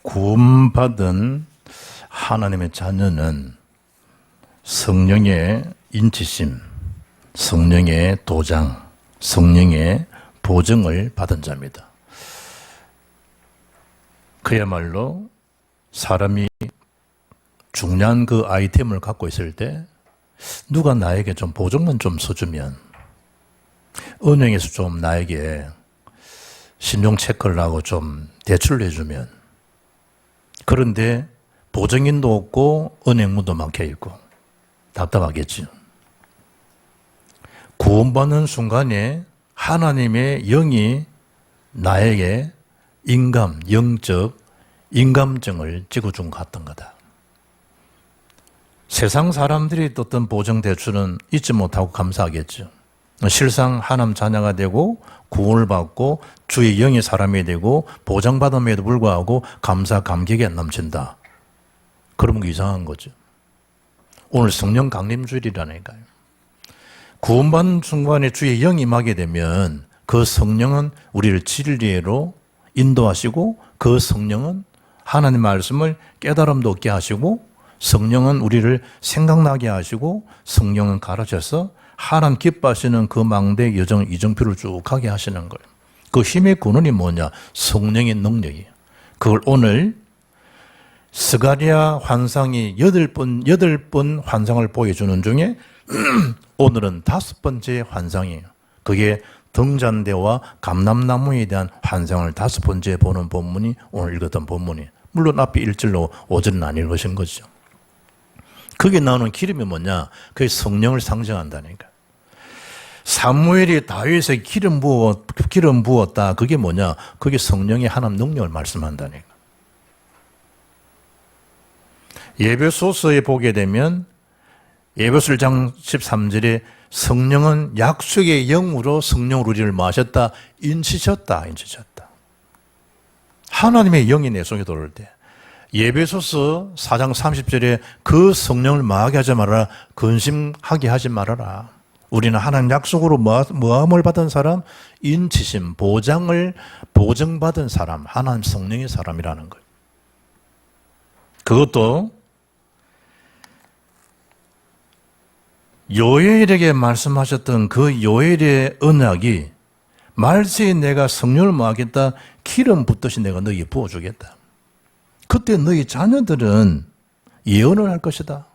구원받은 하나님의 자녀는 성령의 인치심, 성령의 도장, 성령의 보증을 받은 자입니다. 그야말로 사람이 중요한 그 아이템을 갖고 있을 때 누가 나에게 좀 보증만 좀 써주면, 은행에서 좀 나에게 신용 체크를 하고 좀 대출을 해주면, 그런데 보증인도 없고 은행문도 막혀 있고 답답하겠죠. 구원받는 순간에 하나님의 영이 나에게 영적 인감증을 찍어준 것 같은 거다. 세상 사람들이 떴던 보증 대출은 잊지 못하고 감사하겠죠. 실상 하나님 자녀가 되고 구원을 받고 주의 영의 사람이 되고 보장받음에도 불구하고 감사 감격에 넘친다. 그러면 이상한 거죠. 오늘 성령 강림주일이라니까요. 구원받는 순간에 주의 영이 임하게 되면 그 성령은 우리를 진리로 인도하시고, 그 성령은 하나님 말씀을 깨달음도 얻게 하시고, 성령은 우리를 생각나게 하시고, 성령은 가르쳐서 하나님 기뻐하시는 그 망대 여정 이정표를 쭉 가게 하시는 거예요. 그 힘의 근원이 뭐냐? 성령의 능력이에요. 그걸 오늘 스가랴 환상이 8번 환상을 보여주는 중에 오늘은 5번째 환상이에요. 그게 등잔대와 감람나무에 대한 환상을 5번째 보는 본문이 오늘 읽었던 본문이에요. 물론 앞에 1절로 5절은 안 읽으신 거죠. 거기에 나오는 기름이 뭐냐? 그게 성령을 상징한다니까. 사무엘이 다윗에게 기름 부었다. 그게 뭐냐? 그게 성령의 하나님 능력을 말씀한다니까. 에베소서에 보게 되면 에베소 1장 13절에 성령은 약속의 영으로 성령으로 우리를 마셨다. 인치셨다. 하나님의 영이 내 속에 들어올 때, 에베소서 4장 30절에 그 성령을 마하게 하지 말아라. 근심하게 하지 말아라. 우리는 하나님 약속으로 모함을 받은 사람, 인치심, 보증받은 사람, 하나님 성령의 사람이라는 거예요. 그것도 요엘에게 말씀하셨던 그 요엘의 언약이, 말세에 내가 성령을 모하겠다. 기름 붓듯이 내가 너희에 부어주겠다. 그때 너희 자녀들은 예언을 할 것이다.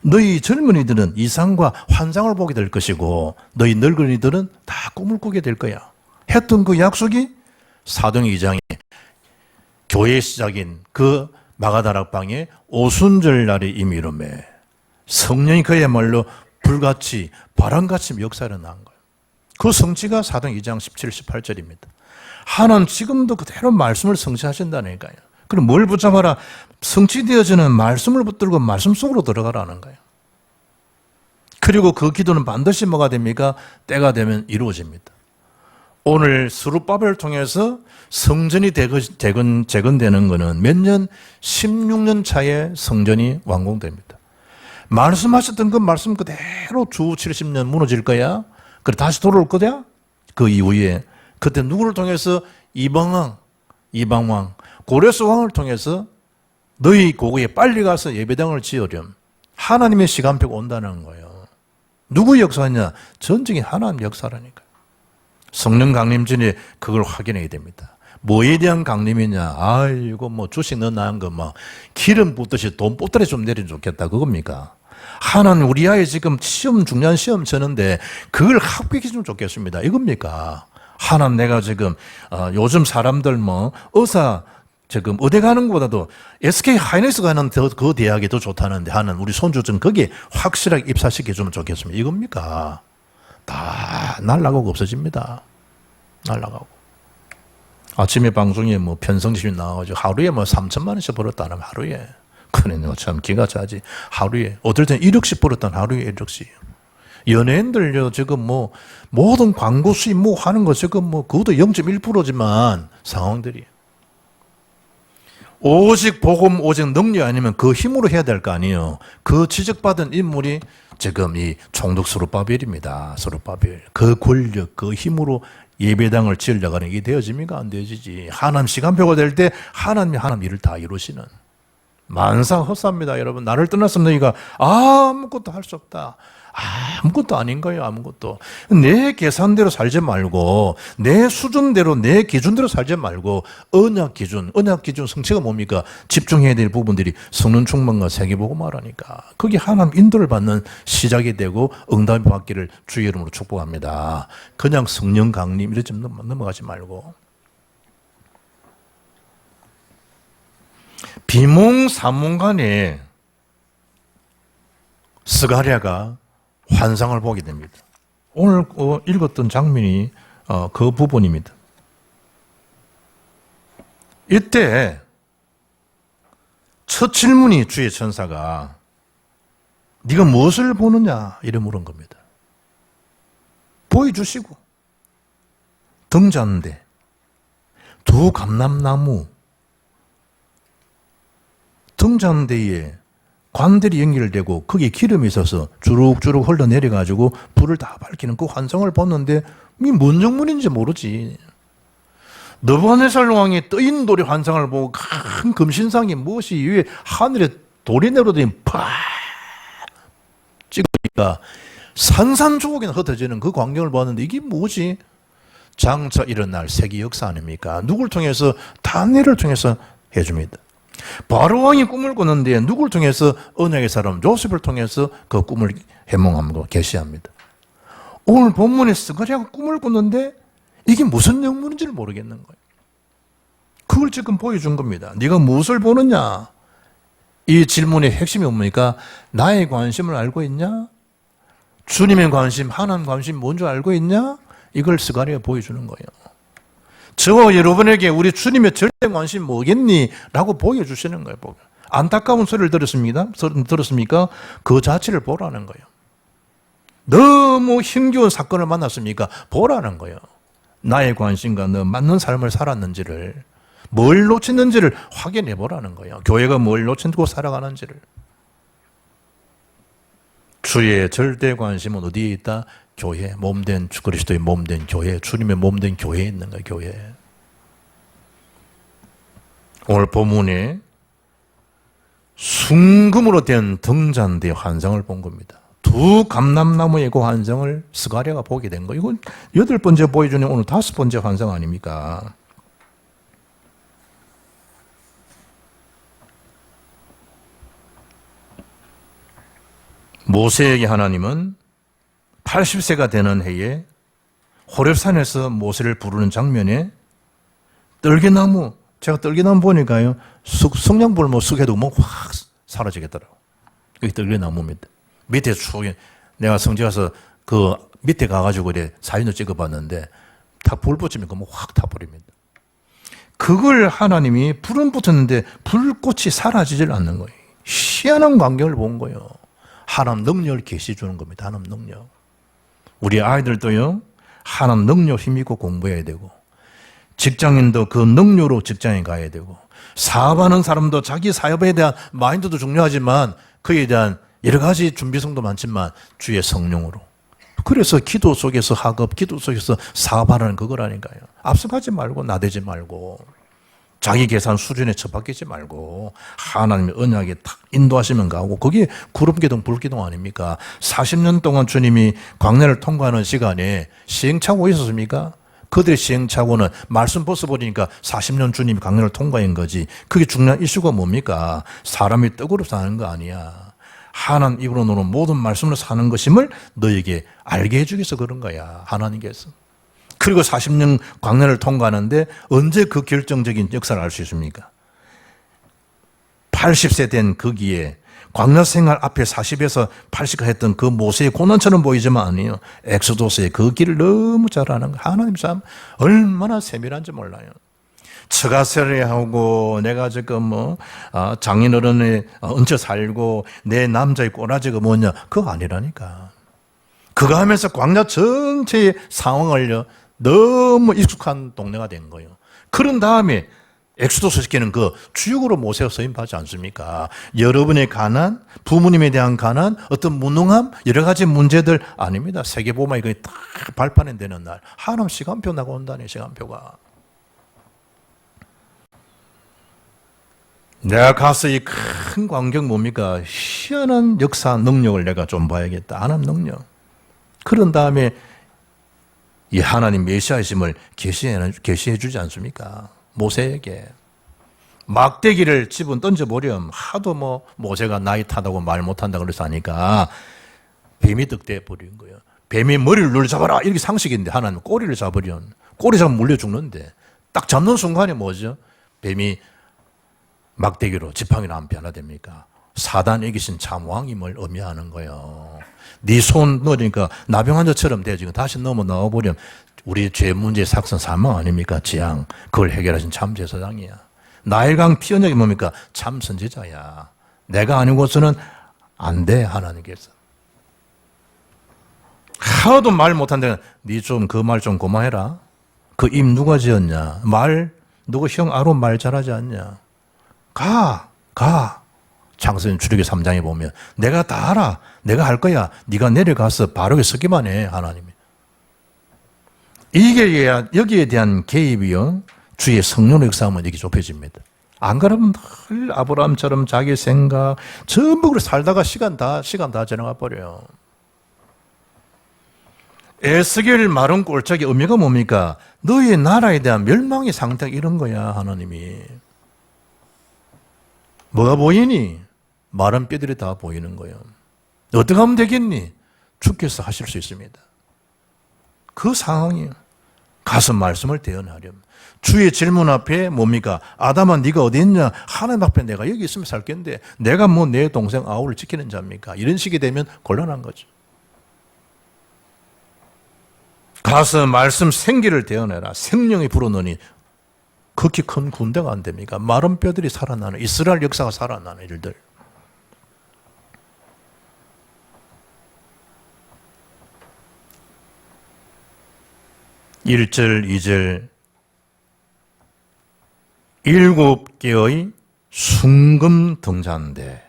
너희 젊은이들은 이상과 환상을 보게 될 것이고, 너희 늙은이들은 다 꿈을 꾸게 될 거야. 했던 그 약속이 사도행 2장에 교회의 시작인 그 마가다락방에 오순절 날이 이미 이르매 성령이 그야말로 불같이 바람같이 역사를 난 거예요. 그 성취가 사도행 2장 17, 18절입니다. 하나님 지금도 그대로 말씀을 성취하신다니까요. 그럼 뭘 붙잡아라? 성취되어지는 말씀을 붙들고 말씀 속으로 들어가라는 거예요. 그리고 그 기도는 반드시 뭐가 됩니까? 때가 되면 이루어집니다. 오늘 스룹바벨을 통해서 성전이 재건되는 것은 몇 년? 16년 차에 성전이 완공됩니다. 말씀하셨던 그 말씀 그대로 주 70년 무너질 거야. 그래 다시 돌아올 거야. 그 이후에 그때 누구를 통해서? 이방왕 고레스 왕을 통해서 너희 고국에 빨리 가서 예배당을 지으렴. 하나님의 시간표가 온다는 거예요. 누구 역사냐? 전적인 하나님 역사라니까. 성령 강림전에 그걸 확인해야 됩니다. 뭐에 대한 강림이냐? 아이고 뭐 주식 넣어 나은 거 막 기름 붓듯이 돈 보따리 좀 내리면 좋겠다 그겁니까? 하나님 우리 아이 지금 중요한 시험 치는데 그걸 합격해주면 좋겠습니다. 이겁니까? 하나님 내가 지금 요즘 사람들 의사 지금 의대 가는 것보다도 SK 하이닉스 가는 그 대학이 더 좋다는데 하는 우리 손주 좀 거기에 확실하게 입사시켜주면 좋겠습니다. 이겁니까? 다 날아가고 없어집니다. 날아가고. 아침에 방송에 편성지심 나와가지고 하루에 3천만 원씩 벌었다는 하루에. 그래, 참 기가 차지. 하루에. 어떨 땐 1억씩 벌었다는 하루에 1억씩. 연예인들요, 지금 모든 광고 수입 하는 거 지금 그것도 0.1%지만 상황들이. 오직 복음, 오직 능력 아니면 그 힘으로 해야 될 거 아니에요. 그 지적받은 인물이 지금 이 총독 스룹바벨입니다. 스룹바벨. 그 권력, 그 힘으로 예배당을 지으려가는 게 되어집니까? 안 되어지지. 하나님 시간표가 될 때 하나님이 하나님 일을 다 이루시는. 만사 헛사입니다, 여러분. 나를 떠났으면 너희가 아무것도 할 수 없다. 아무것도 아닌 거예요, 아무것도. 내 계산대로 살지 말고, 내 수준대로, 내 기준대로 살지 말고, 언약 기준 성취가 뭡니까? 집중해야 될 부분들이 성령 충만과 세계복음화라니까. 그게 하나님 인도를 받는 시작이 되고, 응답이 받기를 주의 이름으로 축복합니다. 그냥 성령 강림, 이렇게 좀 넘어가지 말고. 비몽사몽간에 스가랴가 환상을 보게 됩니다. 오늘 읽었던 장면이 그 부분입니다. 이때 첫 질문이 주의 천사가 네가 무엇을 보느냐 이래 물은 겁니다. 보여주시고 등잔대, 두 감람나무, 등잔대에 관들이 연결되고 거기에 기름이 있어서 주룩주룩 흘러내려가지고 불을 다 밝히는 그 환상을 봤는데 이게 뭔 정문인지 모르지. 느부갓네살 왕이 떠있는 돌의 환상을 보고 큰 금신상이 무엇이 위에 하늘에 돌이 내려다니 팍 찍으니까 산산조각이 흩어지는 그 광경을 봤는데 이게 뭐지? 장차 일어날 세계 역사 아닙니까? 누굴 통해서? 다니엘을 통해서 해줍니다. 바로 왕이 꿈을 꾸는데 누굴 통해서? 언약의 사람 요셉을 통해서 그 꿈을 해몽하고 계시합니다. 오늘 본문에 스가랴가 꿈을 꾸는데 이게 무슨 영문인지를 모르겠는 거예요. 그걸 지금 보여준 겁니다. 네가 무엇을 보느냐? 이 질문의 핵심이 뭡니까? 나의 관심을 알고 있냐? 주님의 관심, 하나님 관심 뭔지 알고 있냐? 이걸 스가랴가 보여주는 거예요. 저와 여러분에게 우리 주님의 절대 관심 뭐겠니? 라고 보여주시는 거예요. 안타까운 소리를 들었습니까? 그 자체를 보라는 거예요. 너무 힘겨운 사건을 만났습니까? 보라는 거예요. 나의 관심과 너 맞는 삶을 살았는지를, 뭘 놓쳤는지를 확인해 보라는 거예요. 교회가 뭘 놓치고 살아가는지를. 주의 절대 관심은 어디에 있다? 교회, 몸된 그리스도의 몸된 교회, 주님의 몸된 교회에 있는 거예요. 교회. 오늘 본문에 순금으로 된 등잔대의 환상을 본 겁니다. 두 감람나무의 그 환상을 스가랴가 보게 된 거예요. 이건 8번째 보여주는 오늘 5번째 환상 아닙니까? 모세에게 하나님은 80세가 되는 해에 호렙산에서 모세를 부르는 장면에 떨기나무, 제가 떨기나무 보니까요, 성냥불 쑥 해도 확 사라지겠더라고. 그게 떨기나무입니다. 밑에 쭉, 내가 성지 가서 그 밑에 가가지고 사진을 찍어봤는데, 다 불 붙이면 확 타버립니다. 그걸 하나님이 불은 붙었는데 불꽃이 사라지질 않는 거예요. 희한한 광경을 본 거예요. 하나님 능력을 계시 주는 겁니다. 하나님 능력. 우리 아이들도요, 하나님 능력 힘있고 공부해야 되고, 직장인도 그 능력으로 직장에 가야 되고, 사업하는 사람도 자기 사업에 대한 마인드도 중요하지만 그에 대한 여러 가지 준비성도 많지만 주의 성령으로. 그래서 기도 속에서 학업, 기도 속에서 사업하라는 그거라니까요. 앞서가지 말고 나대지 말고 자기 계산 수준에 처박히지 말고 하나님의 언약에 탁 인도하시면 가고, 그게 구름기둥 불기둥 아닙니까? 40년 동안 주님이 광야를 통과하는 시간에 시행착오 있었습니까? 그들의 시행착오는 말씀 벗어버리니까 40년 주님이 광야를 통과한 거지. 그게 중요한 이슈가 뭡니까? 사람이 떡으로 사는 거 아니야. 하나님 입으로 노는 모든 말씀으로 사는 것임을 너에게 알게 해주기 위해서 그런 거야, 하나님께서. 그리고 40년 광야를 통과하는데 언제 그 결정적인 역사를 알 수 있습니까? 80세 된 거기에 광야 생활 앞에 40에서 80가 했던 그 모세의 고난처럼 보이지만 아니에요. 엑소도스의 그 길을 너무 잘 아는 거예요. 하나님 참 얼마나 세밀한지 몰라요. 처가세례하고 내가 지금 장인어른에 얹혀 살고 내 남자의 꼬라지가 뭐냐, 그거 아니라니까. 그거 하면서 광야 전체의 상황을 너무 익숙한 동네가 된 거예요. 그런 다음에 엑소도스 시키는 그 주역으로 모세가 서임하지 않습니까? 여러분의 가난, 부모님에 대한 가난, 어떤 무능함, 여러 가지 문제들 아닙니다. 세계보험이 거의 딱 발판에 되는 날. 하나님 시간표 나온다니, 시간표가. 내가 가서 이 큰 광경 뭡니까? 희한한 역사 능력을 내가 좀 봐야겠다. 하나님 능력. 그런 다음에 이 하나님 메시아이심을 계시해 주지 않습니까? 모세에게. 막대기를 집은 던져보렴. 하도 모세가 나이 타다고 말 못한다 그래서 하니까 뱀이 득대해 버린 거예요. 뱀이 머리를 눌러잡아라. 이렇게 상식인데 하나님 꼬리를 잡으련. 꼬리 잡으면 물려 죽는데 딱 잡는 순간에 뭐죠? 뱀이 막대기로 지팡이로 안 변화됩니까? 사단의 이기신 참 왕임을 의미하는 거예요. 네 손 넣으니까 나병 환자처럼 돼. 지금 다시 넘어 나와버리면 우리 죄 문제 삭선 사망 아닙니까? 지향. 그걸 해결하신 참 제사장이야. 나일강 피 언약이 뭡니까? 참 선지자야. 내가 아니고서는 안 돼, 하나님께서. 하나도 말 못한데 네 좀 그 말 좀 그만해라. 그 입 누가 지었냐? 누가 형 아론 말 잘하지 않냐? 가. 창세기 출애굽기 3장에 보면 내가 다 알아. 내가 할 거야. 네가 내려가서 바르게 쓰기만 해, 하나님이. 이게 여기에 대한 개입이요. 주의 성령의 역사하면 이렇게 좁혀집니다. 안 그러면 늘 아브라함처럼 자기 생각 전부 그렇게 살다가 시간 다 지나가 버려요. 에스겔 마른 꼴짝의 의미가 뭡니까? 너희의 나라에 대한 멸망의 상태가 이런 거야, 하나님이. 뭐가 보이니? 마른 뼈들이 다 보이는 거예요. 어떻게 하면 되겠니? 주께서 하실 수 있습니다. 그 상황이에요. 가서 말씀을 대언하렴. 주의 질문 앞에 뭡니까? 아담아 네가 어디 있냐? 하나님 앞에 내가 여기 있으면 살겠는데 내가 내 동생 아우를 지키는 자입니까? 이런 식이 되면 곤란한 거죠. 가서 말씀 생기를 대언해라. 생명이 불어넣으니 극히 큰 군대가 안 됩니까? 마른 뼈들이 살아나는 이스라엘 역사가 살아나는 일들. (1절) (2절) 7개의 순금 등잔대.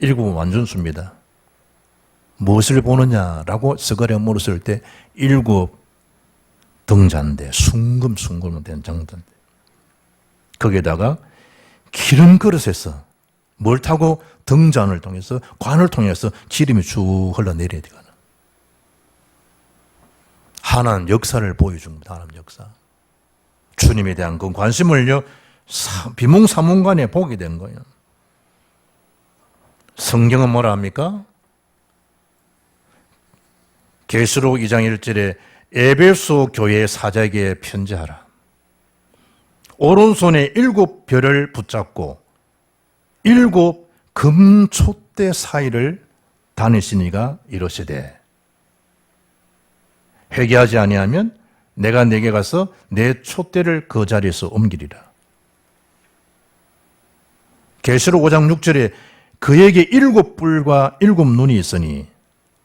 7은 완전수입니다. 무엇을 보느냐라고 스가랴 물었을 때 7 등잔대, 순금은 된 등잔대. 거기에다가 기름 그릇에서 뭘 타고 등잔을 통해서 관을 통해서 기름이 쭉 흘러내려야 되거든. 하나님 역사를 보여준 겁니다. 하나님 역사. 주님에 대한 그 관심을요, 비몽사몽간에 보게 된 거예요. 성경은 뭐라 합니까? 계시록 2장 1절에 에베소 교회 사자에게 편지하라. 오른손에 7별을 붙잡고 7 금촛대 사이를 다니시니가 이러시되 회개하지 아니하면 내가 네게 가서 내 촛대를 그 자리에서 옮기리라. 계시록 5장 6절에 그에게 7뿔과 7눈이 있으니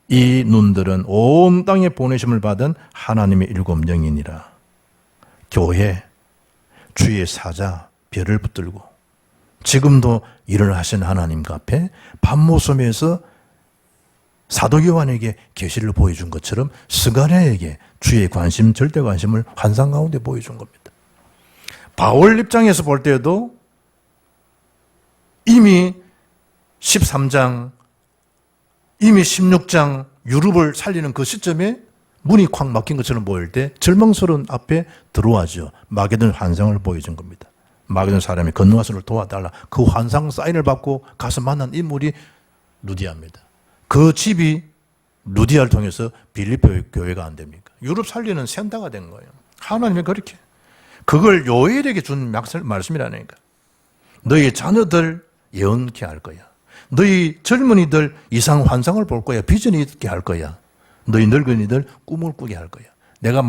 이 눈들은 온 땅에 보내심을 받은 하나님의 7 영이니라. 교회, 주의 사자, 별을 붙들고 지금도 일을 하신 하나님 앞에 밤모섬에서 사도 요한에게 계시를 보여준 것처럼 스가랴에게 주의 관심, 절대 관심을 환상 가운데 보여준 겁니다. 바울 입장에서 볼 때도 이미 13장, 이미 16장 유럽을 살리는 그 시점에 문이 콱 막힌 것처럼 보일 때 절망스러운 앞에 들어와죠. 마게돈 환상을 보여준 겁니다. 마게돈 사람이 건너와서를 도와달라. 그 환상 사인을 받고 가서 만난 인물이 루디아입니다. 그 집이 루디아를 통해서 빌립보 교회가 안 됩니까? 유럽 살리는 센터가 된 거예요. 하나님이 그렇게. 그걸 요엘에게 준 말씀이라니까. 너희 자녀들 예언케 할 거야. 너희 젊은이들 이상 환상을 볼 거야. 비전이 있게 할 거야. 너희 늙은이들 꿈을 꾸게 할 거야. 내가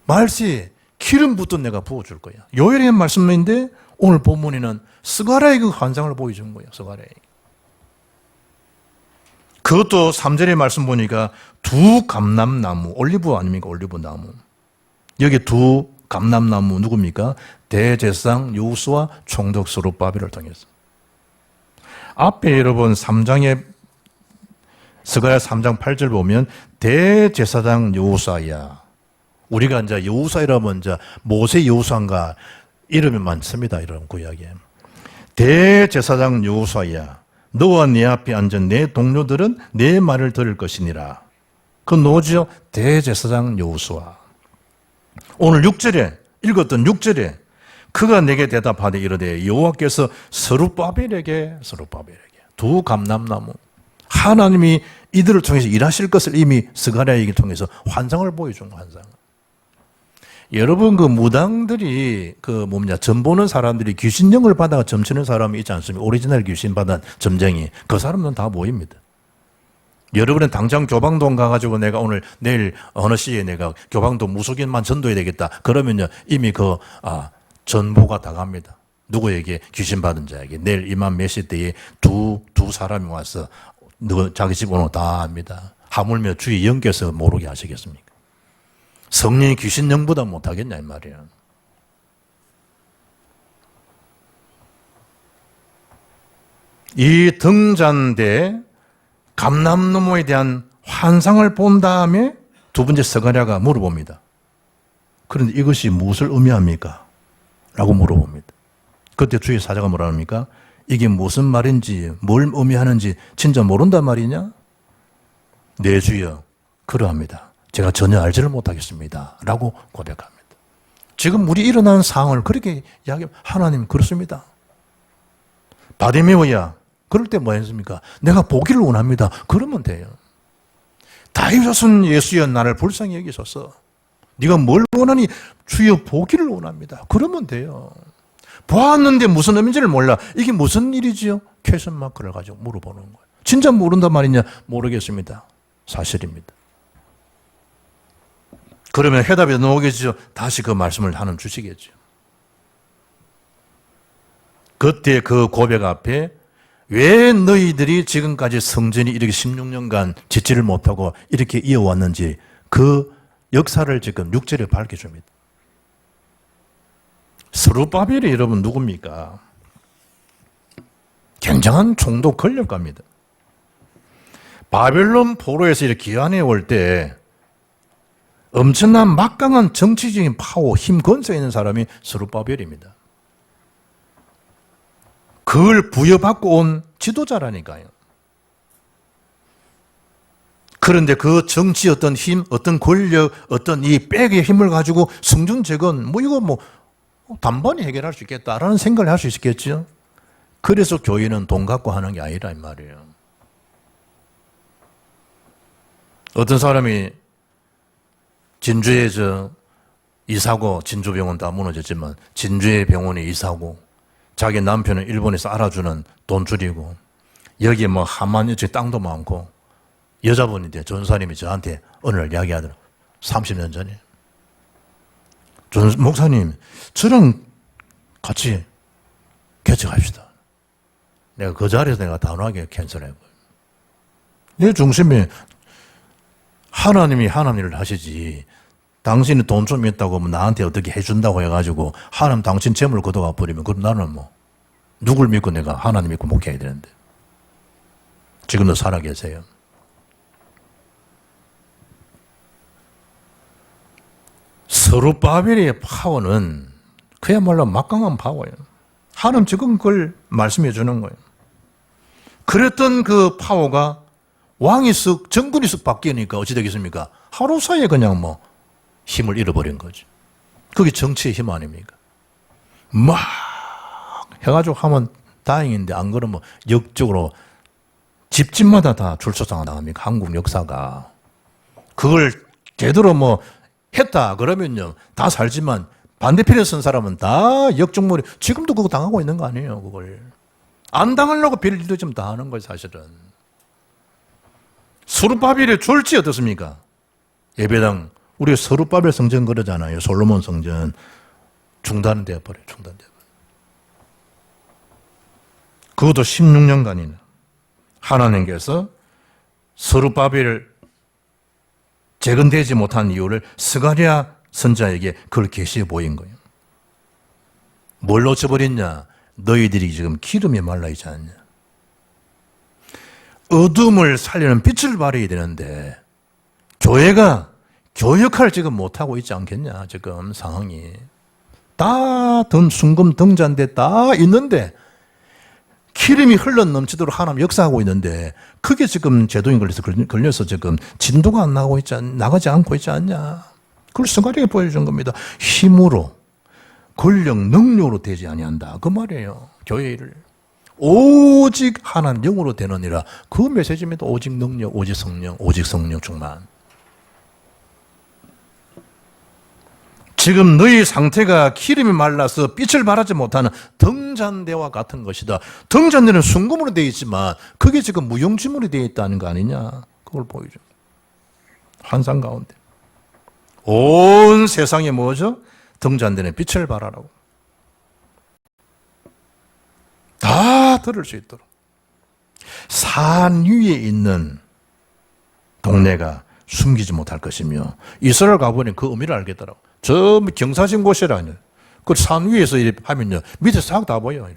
말시 기름부터 내가 부어줄 거야. 요엘의 말씀인데 오늘 본문에는 스가랴의 그 환상을 보여준 거예요. 스가랴에게. 그것도 3절의 말씀 보니까 2 감람나무, 올리브 아닙니까? 올리브 나무. 여기 2 감람나무 누굽니까? 대제사장 여호수아 총독 스룹바벨을 통해서. 앞에 여러분 3장에 스가랴 3장 8절 보면 대제사장 여호수아야. 우리가 이제 여호수아라면 이제 모세 여호수아인가 이름이 많습니다. 이런 구약에. 대제사장 여호수아야. 너와 네 앞에 앉은 내 동료들은 내 말을 들을 것이니라. 그 누구죠? 대제사장 여호수아. 오늘 6절에 읽었던 6절에 그가 내게 대답하되 이르되 여호와께서 스룹바벨에게 두 감람나무 하나님이 이들을 통해서 일하실 것을 이미 스가랴에게 통해서 환상을 보여준 환상. 여러분 그 무당들이 점 보는 사람들이 귀신령을 받아가 점치는 사람이 있지 않습니까? 오리지널 귀신 받은 점쟁이. 그 사람은 다 보입니다. 여러분은 당장 교방동 가가지고 내가 내일 어느 시에 내가 교방동 무속인만 전도해야 되겠다. 그러면요 이미 전보가 다 갑니다. 누구에게? 귀신 받은 자에게. 내일 이맘 몇 시 때에 두 사람이 와서 자기 집 번호 다 압니다. 하물며 주의 영께서 모르게 하시겠습니까? 성령이 귀신 영보다 못하겠냐 이 말이에요. 이 등잔대 감람나무에 대한 환상을 본 다음에 두 번째 스가랴가 물어봅니다. 그런데 이것이 무엇을 의미합니까? 라고 물어봅니다. 그때 주의 사자가 뭐라 합니까? 이게 무슨 말인지 뭘 의미하는지 진짜 모른단 말이냐? 네 주여 그러합니다. 제가 전혀 알지를 못하겠습니다. 라고 고백합니다. 지금 우리 일어난 상황을 그렇게 이야기하면 하나님 그렇습니다. 바디메오야 그럴 때 뭐 했습니까? 내가 보기를 원합니다. 그러면 돼요. 다윗 자손 예수여 나를 불쌍히 여기소서. 네가 뭘 원하니? 주여 보기를 원합니다. 그러면 돼요. 보았는데 무슨 의미인지를 몰라. 이게 무슨 일이지요? 퀘션 마크를 가지고 물어보는 거예요. 진짜 모른단 말이냐? 모르겠습니다. 사실입니다. 그러면 해답이 나오겠죠. 다시 그 말씀을 하는 주시겠죠. 그때 그 고백 앞에 왜 너희들이 지금까지 성전이 이렇게 16년간 짓지를 못하고 이렇게 이어왔는지 그 역사를 지금 6절에 밝혀줍니다. 스룹바벨이 여러분 누굽니까? 굉장한 총독 권력가입니다. 바벨론 포로에서 이렇게 귀환해 올 때 엄청난 막강한 정치적인 파워, 힘, 권세 있는 사람이 스룹바벨입니다. 그걸 부여받고 온 지도자라니까요. 그런데 그 정치 어떤 힘, 어떤 권력, 어떤 이 백의 힘을 가지고 성전재건 이거 단번에 해결할 수 있겠다라는 생각을 할 수 있겠죠. 그래서 교회는 돈 갖고 하는 게 아니라 이 말이에요. 어떤 사람이 진주에 이사고 진주병원 다 무너졌지만 진주의 병원에 이사고 자기 남편은 일본에서 알아주는 돈 줄이고 여기에 하만여치 땅도 많고 여자분인데 전사님이 저한테 어느 날 이야기하더라고요. 30년 전에. 목사님 저랑 같이 개척합시다. 내가 그 자리에서 내가 단호하게 캔슬해버려요. 내 중심에 하나님이 하나님 일을 하시지 당신이 돈 좀 있다고 나한테 어떻게 해준다고 해가지고 하나님 당신 재물 걷어가 버리면 그럼 나는 누굴 믿고 내가 하나님 믿고 목회해야 되는데. 지금도 살아계세요. 스룹바벨의 파워는 그야말로 막강한 파워예요. 하나님 지금 그걸 말씀해 주는 거예요. 그랬던 그 파워가 왕이 쓱 정권이 쓱 바뀌니까 어찌 되겠습니까? 하루 사이에 그냥 힘을 잃어버린 거죠. 그게 정치의 힘 아닙니까? 막 해가지고 하면 다행인데 안 그러면 역적으로 집집마다 다 줄초상화 나갑니까? 한국 역사가. 그걸 제대로 했다 그러면요 다 살지만 반대편에 선 사람은 다 역적몰이 지금도 그거 당하고 있는 거 아니에요. 그걸 안 당하려고 별일도 좀 다 하는 거예요. 사실은 스룹바벨의 졸지 어떻습니까? 예배당 우리 스룹바벨 성전 그러잖아요. 솔로몬 성전 중단되어 버려요. 중단되어 버려요. 그것도 16년간이나 하나님께서 스룹바벨을 재건되지 못한 이유를 스가랴 선자에게 그걸 계시해 보인 거예요. 뭘 놓쳐버렸냐? 너희들이 지금 기름이 말라 있지 않냐? 어둠을 살리는 빛을 발해야 되는데 교회가 교역할 지금 못하고 있지 않겠냐? 지금 상황이. 다 순금 등잔대 다 있는데 기름이 흘러 넘치도록 하나님 역사하고 있는데 그게 지금 제동이 걸려서 지금 진도가 안 나가지 않고 있지 않냐? 그걸 성가리에 보여준 겁니다. 힘으로 권력, 능력으로 되지 아니한다. 그 말이에요. 교회 일을. 오직 하나님 영으로 되느니라. 그 메시지입니다. 오직 능력, 오직 성령 충만. 지금 너희 상태가 기름이 말라서 빛을 발하지 못하는 등잔대와 같은 것이다. 등잔대는 순금으로 되어 있지만 그게 지금 무용지물이 되어 있다는 거 아니냐. 그걸 보여줘. 환상 가운데. 온 세상에 뭐죠? 등잔대는 빛을 발하라고. 다 들을 수 있도록. 산 위에 있는 동네가 숨기지 못할 것이며 이스라엘 가보니 그 의미를 알겠더라고. 저 경사진 곳이라니. 그 산 위에서 이렇게 하면요. 밑에 싹 다 보여.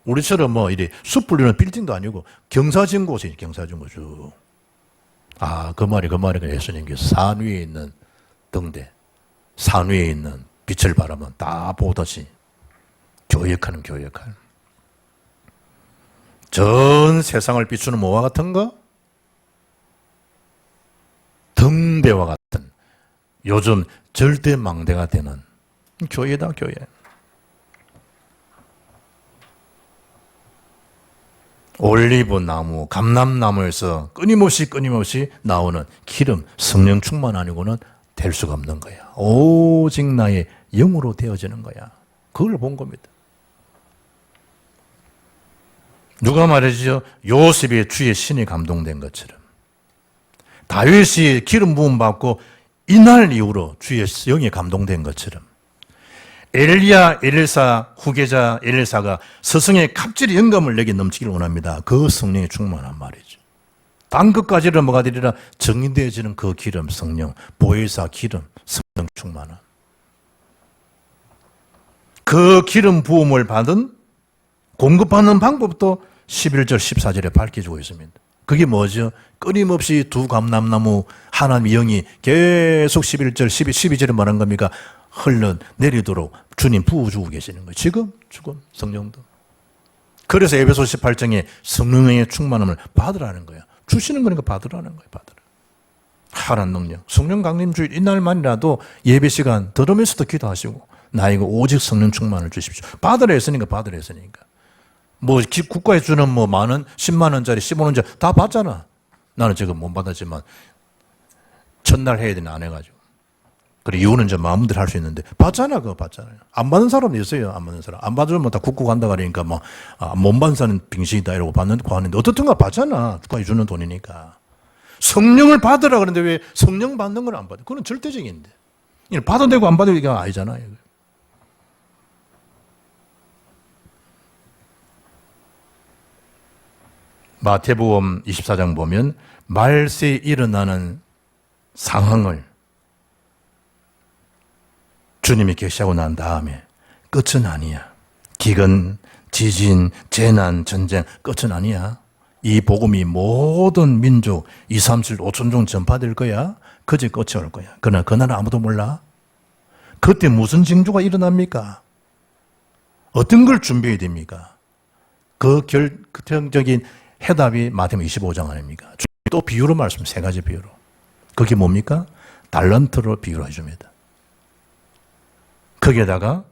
우리처럼 뭐 이래 숲 불리는 빌딩도 아니고 경사진 곳이 경사진 곳이죠. 아, 그 말이 예수님께서 산 위에 있는 등대, 산 위에 있는 빛을 바라면 다 보듯이 교역하는 교역할. 전 세상을 비추는 뭐와 같은 거? 등대와 같은 요즘 절대망대가 되는 교회다, 교회. 올리브 나무, 감람나무에서 끊임없이 나오는 기름, 성령 충만 아니고는 될 수가 없는 거야. 오직 나의 영으로 되어지는 거야. 그걸 본 겁니다. 누가 말이죠? 요셉이 주의 신이 감동된 것처럼 다윗이 기름 부음 받고 이날 이후로 주의 영에 감동된 것처럼 엘리야, 엘리사, 후계자 엘리사가 스승의 갑질의 영감을 내게 넘치기를 원합니다. 그 성령이 충만한 말이죠. 단 것까지를 뭐가 되리라? 정인되어지는 그 기름, 성령, 보혜사 기름, 성령 충만한. 그 기름 부음을 받은 공급받는 방법도 11절, 14절에 밝혀주고 있습니다. 그게 뭐죠? 끊임없이 두 감람나무 하나님의 영이 계속 11절, 12절에 말한 겁니까? 흘러내리도록 주님 부어주고 계시는 거예요. 지금 성령도. 그래서 에베소 18장에 성령의 충만함을 받으라는 거예요. 주시는 거니까 받으라는 거예요. 받으라. 하나님 능력. 성령 강림 주일 이날만이라도 예배 시간 들으면서도 기도하시고 나에게 오직 성령 충만을 주십시오. 받으라 했으니까 받으라 했으니까. 뭐 국가에 주는 뭐 만원, 10만 원짜리, 15원짜리 다 받잖아. 나는 지금 못 받았지만 첫날 해야 되는 안 해가지고. 그래 이유는 이제 마음대로 할 수 있는데 받잖아. 그거 받잖아요. 안 받는 사람도 있어요. 안 받는 사람. 안 받으면 다 국고 간다 그러니까 뭐 못 받는 사람은 빙신이다 이러고 받는다고 하는데 어떻든가 받잖아. 국가에 주는 돈이니까. 성령을 받으라 그러는데 왜 성령 받는 걸 안 받아? 그건 절대적인데. 받아도 되고 안 받아도 되고 아니잖아요. 마태복음 24장 보면 말세에 일어나는 상황을 주님이 계시하고 난 다음에 끝은 아니야. 기근, 지진, 재난, 전쟁 끝은 아니야. 이 복음이 모든 민족 2, 3, 7, 5천 종 전파될 거야. 그제 끝이 올 거야. 그러나 그날은 아무도 몰라. 그때 무슨 징조가 일어납니까? 어떤 걸 준비해야 됩니까? 그 결정적인 해답이 마태복음 25장 아닙니까? 또 비유로 말씀, 세 가지 비유로. 그게 뭡니까? 달란트로 비유를 해줍니다. 거기에다가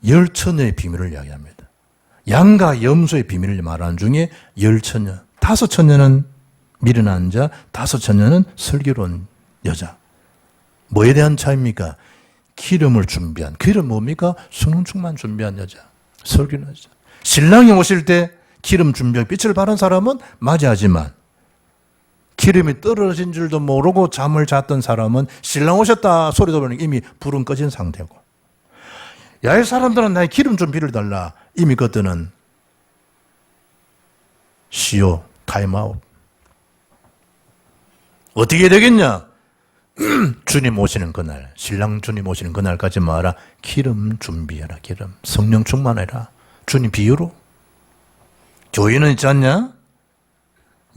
열처녀의 비밀을 이야기합니다. 양과 염소의 비밀을 말하는 중에 열처녀, 5처녀는 미련한 자, 5처녀는 슬기로운 여자. 뭐에 대한 차이입니까? 기름을 준비한, 기름 뭡니까? 성령 충만 준비한 여자, 슬기로운 여자. 신랑이 오실 때 기름 준비하고 빛을 발한 사람은 맞이하지만 기름이 떨어진 줄도 모르고 잠을 잤던 사람은 신랑 오셨다 소리 들으면 이미 불은 꺼진 상태고, 야, 이 사람들은 나의 기름 좀 빌려달라. 이미 그때는 시오, 타임아웃. 어떻게 되겠냐? 주님 오시는 그날, 신랑 주님 오시는 그날까지 뭐하라? 기름 준비해라. 기름. 성령 충만해라. 주님 비유로. 교회는 있지 않냐?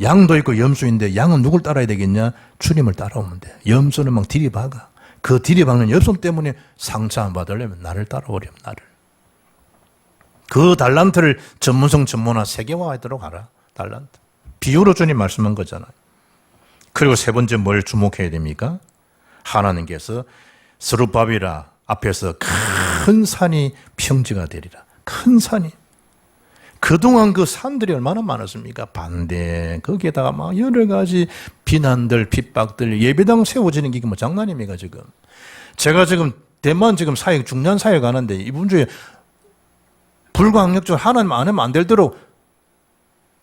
양도 있고 염소인데 양은 누굴 따라야 되겠냐? 주님을 따라오면 돼. 염소는 막 들이박아. 그 들이박는 염소 때문에 상처 안 받으려면 나를 따라오렴. 나를. 그 달란트를 전문성 전문화 세계화하도록 하라. 달란트. 비유로 주님 말씀한 거잖아요. 그리고 세 번째 뭘 주목해야 됩니까? 하나님께서 스룹바비라 앞에서 큰 산이 평지가 되리라. 큰 산이. 그동안 그 산들이 얼마나 많았습니까? 반대, 거기에다가 막 여러 가지 비난들, 핍박들, 예배당 세워지는 게 뭐 장난입니까, 지금? 제가 지금 대만 지금 사역, 중년 사역 가는데 이분 중에 불강력적으로 하나님 안 하면 안 되도록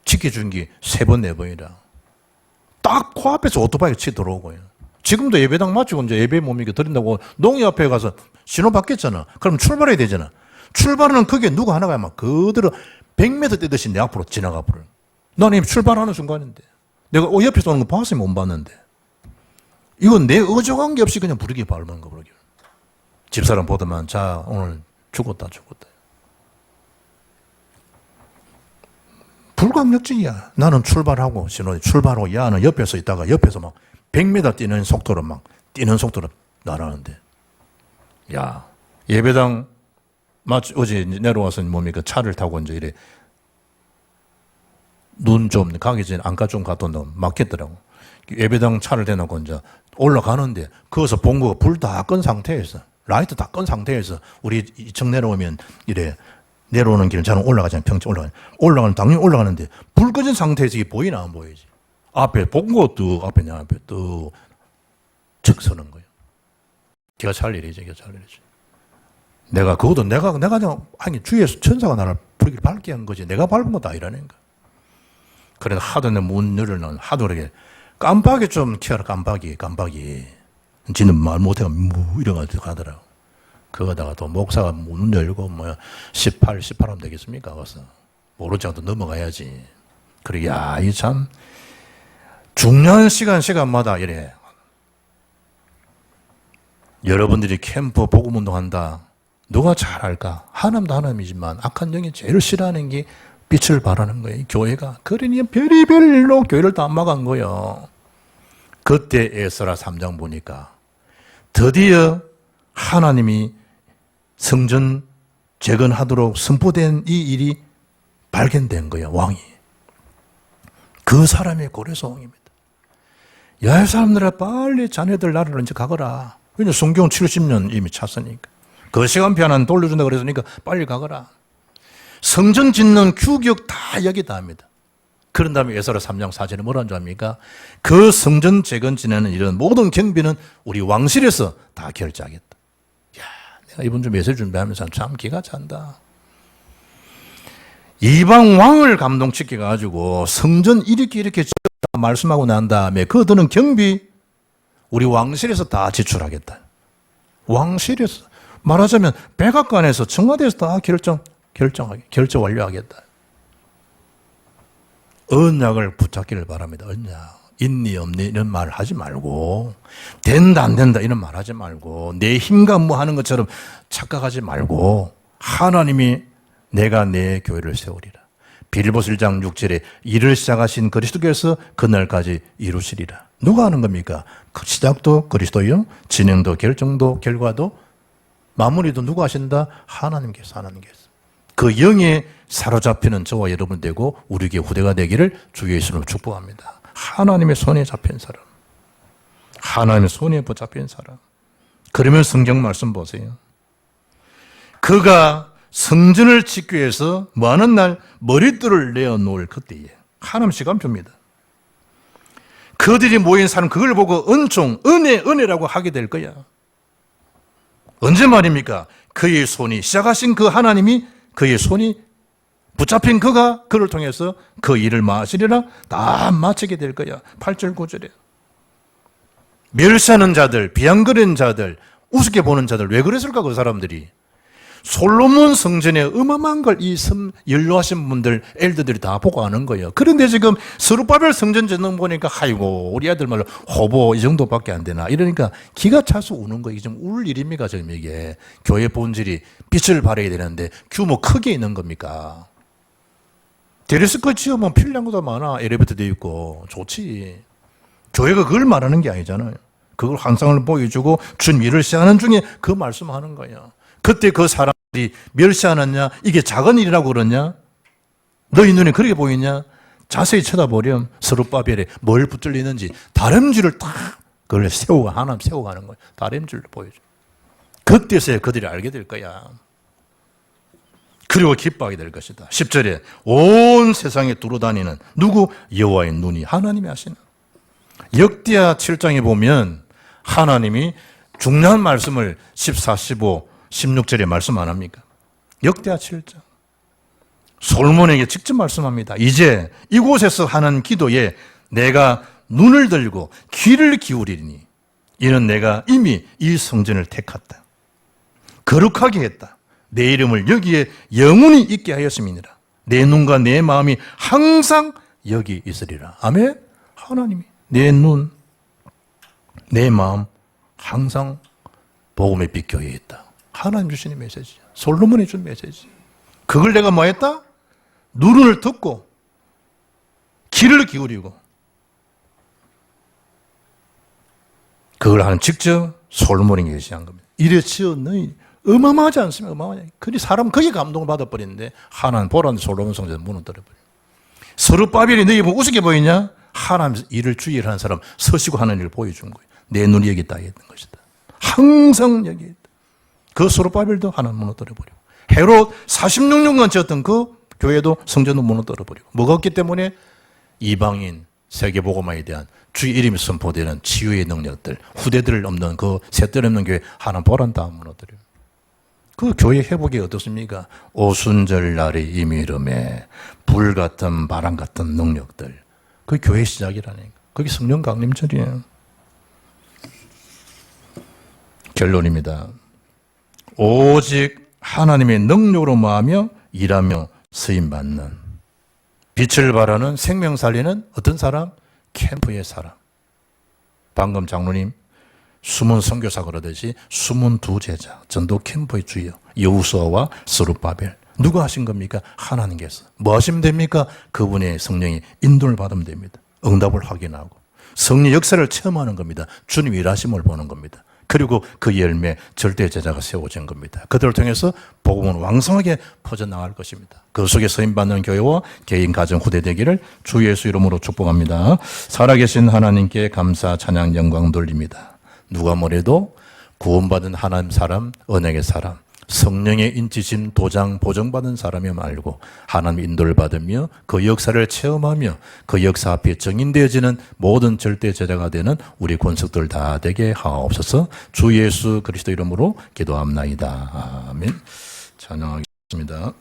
지켜준 게 3번, 4번이라. 딱 코앞에서 오토바이 치 들어오고요. 지금도 예배당 마치고 이제 예배 몸이게 드린다고 농이 앞에 가서 신호 받겠잖아. 그럼 출발해야 되잖아. 출발은 그게 누구 하나가 막 그대로 100m 뛰듯이 내 앞으로 지나가 버려. 나는 이미 출발하는 순간인데. 내가 옆에서 오는 거 봤으면 못 봤는데. 이건 내 의존한 게 없이 그냥 부르게 밟은 거, 부르게. 집사람 보더만, 자, 오늘 죽었다. 불감력증이야. 나는 출발하고, 신호 출발하고, 야는 옆에서 있다가 옆에서 막 100m 뛰는 속도로 막, 뛰는 속도로 날아가는데. 야, 예배당, 어제 내려와서 뭡니까? 차를 타고 이제 이래, 눈 좀 가기 전에 안가 좀 갔던데 막혔더라고. 예배당 차를 대놓고 이제 올라가는데, 거기서 본 거 불 다 끈 상태에서, 라이트 다 끈 상태에서, 우리 2층 내려오면 이래, 내려오는 길은 저는 올라가잖아요. 평지 올라가는, 당연히 올라가는데, 불 꺼진 상태에서 이게 보이나 안 보이지? 앞에 본 것도, 앞에 내 앞에 또, 척 서는 거예요. 기가 찰 일이지. 내가 그냥, 아니, 주위에서 천사가 나를 불길 밝게 한 거지. 내가 밟은 것도 아니라는 거. 그래서 하도 내 문 열어놓은, 하도 이렇게, 깜빡이 좀 켜라, 깜빡이. 지는 말 못해가, 이래가지고 가더라고. 그거다가 또 목사가 문 열고, 18 하면 되겠습니까? 가서. 모르지 않아도 넘어가야지. 그래, 야, 이 참, 중요한 시간마다 이래. 여러분들이 캠프 복음운동 한다. 누가 잘할까? 하나님도 하나님이지만 악한 영이 제일 싫어하는 게 빛을 발하는 거예요. 교회가. 그러니 별의별로 교회를 다 막은 거예요. 그때 에스라 3장 보니까 드디어 하나님이 성전 재건하도록 선포된 이 일이 발견된 거예요. 왕이. 그 사람이 고레스 왕입니다. 야, 이 사람들아 빨리 자네들 나라로 이제 가거라. 왜냐 성경 70년 이미 찼으니까. 그 시간표 하나 돌려준다 그랬으니까 빨리 가거라. 성전 짓는 규격 다 여기다 합니다. 그런 다음에 에스라 3장 4절에 뭐라는 줄 압니까? 그 성전 재건 지내는 이런 모든 경비는 우리 왕실에서 다 결제하겠다. 야, 내가 이번 주 메시지 준비하면서 참 기가 찬다. 이방 왕을 감동시켜가지고 성전 이렇게 짓다 말씀하고 난 다음에 그 드는 경비 우리 왕실에서 다 지출하겠다. 왕실에서 말하자면 백악관에서 청와대에서 다 결정 완료하겠다. 언약을 붙잡기를 바랍니다. 언약. 있니 없니 이런 말 하지 말고 된다 안 된다 이런 말 하지 말고 내 힘과 뭐 하는 것처럼 착각하지 말고 하나님이 내가 내 교회를 세우리라. 빌보스 1장 6절에 일을 시작하신 그리스도께서 그날까지 이루시리라. 누가 하는 겁니까? 그 시작도 그리스도요. 진행도 결정도 결과도 마무리도 누가 하신다? 하나님께서. 그 영에 사로잡히는 저와 여러분 되고 우리에게 후대가 되기를 주 예수로 축복합니다. 하나님의 손에 잡힌 사람. 하나님의 손에 붙잡힌 사람. 그러면 성경 말씀 보세요. 그가 성전을 짓기 위해서 뭐하는 날 머릿돌을 내어놓을 그때에 하나님 시간 줍니다. 그들이 모인 사람 그걸 보고 은총, 은혜라고 하게 될 거야. 언제 말입니까? 그의 손이 시작하신 그 하나님이 그의 손이 붙잡힌 그가 그를 통해서 그 일을 마치리라 다 마치게 될 거야. 8절 9절에 멸시하는 자들, 비양거리는 자들, 우습게 보는 자들 왜 그랬을까 그 사람들이? 솔로몬 성전에 어마어마한 걸 이 연로하신 분들, 엘더들이 다 보고 아는 거예요. 그런데 지금 스룹바벨 성전 짓는 거 보니까, 아이고, 우리 아들 말로 호보 이 정도밖에 안 되나. 이러니까 기가 차서 우는 거예요. 좀 울 일입니까, 지금 이게. 교회 본질이 빛을 발해야 되는데 규모 크게 있는 겁니까? 데리스코 지으면 필요한 것도 많아. 엘리베이터도 있고. 좋지. 교회가 그걸 말하는 게 아니잖아요. 그걸 환상을 보여주고 준 일을 시하는 중에 그 말씀하는 거예요. 그때 그 사람들이 멸시하느냐? 이게 작은 일이라고 그러냐? 너희 눈에 그렇게 보이냐? 자세히 쳐다보렴. 스룹바벨에 뭘 붙들리는지 다림줄을 딱 그걸 세우고 하나님 세워가는 거예요. 다림줄을 보여줘. 그때서야 그들이 알게 될 거야. 그리고 기뻐하게 될 것이다. 10절에 온 세상에 두루다니는 누구? 여호와의 눈이 하나님이 하시는. 역대하 7장에 보면 하나님이 중요한 말씀을 14, 15, 16절에 말씀 안 합니까? 역대하 7장. 솔몬에게 직접 말씀합니다. 이제 이곳에서 하는 기도에 내가 눈을 들고 귀를 기울이니 이는 내가 이미 이 성전을 택했다. 거룩하게 했다. 내 이름을 여기에 영원히 있게 하였음이니라. 내 눈과 내 마음이 항상 여기 있으리라. 아멘. 하나님이 내 눈, 내 마음 항상 복음의 빛 교회에 있다. 하나님 주시는 메시지야. 솔로몬이 준 메시지. 그걸 내가 뭐 했다? 눈을 듣고 귀를 기울이고 그걸 하는 직접 솔로몬이 계시한 겁니다. 이래 지었느니 어마어마하지 않습니까? 어마어마하지. 그리 사람 거기 감동을 받아버리는데 하나님 보라는 솔로몬 성전 무너뜨려버려. 스룹바벨이 너희 보고 우습게 보이냐? 하나님 일을 주의를 하는 사람 서시고 하는 일을 보여준 거예요. 내 눈이 여기 있다 했던 것이다. 항상 여기 있다. 그 스룹바벨도 하나님 무너뜨려버리고 헤롯 46년간 지었던 그 교회도 성전도 무너뜨려버리고 뭐가 없기 때문에 이방인 세계복음화에 대한 주의 이름이 선포되는 치유의 능력들 후대들 없는 그 셋들 없는 교회 하나님 보란 다 무너뜨려요. 그 교회 회복이 어떻습니까? 오순절 날이 이미 이름에 불 같은 바람 같은 능력들 그 교회 시작이라니까. 그게 성령 강림절이에요. 결론입니다. 오직 하나님의 능력으로 마하며 일하며 쓰임받는 빛을 발하는 생명 살리는 어떤 사람? 캠프의 사람. 방금 장로님 숨은 선교사 그러듯이 숨은 두 제자 전도 캠프의 주여 여호수아와 스룹바벨 누가 하신 겁니까? 하나님께서. 뭐 하시면 됩니까? 그분의 성령이 인도를 받으면 됩니다. 응답을 확인하고 성령 역사를 체험하는 겁니다. 주님 일하심을 보는 겁니다. 그리고 그 열매 절대 제자가 세워진 겁니다. 그들을 통해서 복음은 왕성하게 퍼져나갈 것입니다. 그 속에 서임받는 교회와 개인 가정 후대 되기를 주 예수 이름으로 축복합니다. 살아계신 하나님께 감사 찬양 영광 돌립니다. 누가 뭐래도 구원받은 하나님 사람, 언약의 사람, 성령의 인치심 도장 보정받은 사람이 말고 하나님 인도를 받으며 그 역사를 체험하며 그 역사 앞에 정인되어지는 모든 절대 제자가 되는 우리 권속들 다 되게 하옵소서. 주 예수 그리스도 이름으로 기도합나이다. 아멘. 찬양하겠습니다.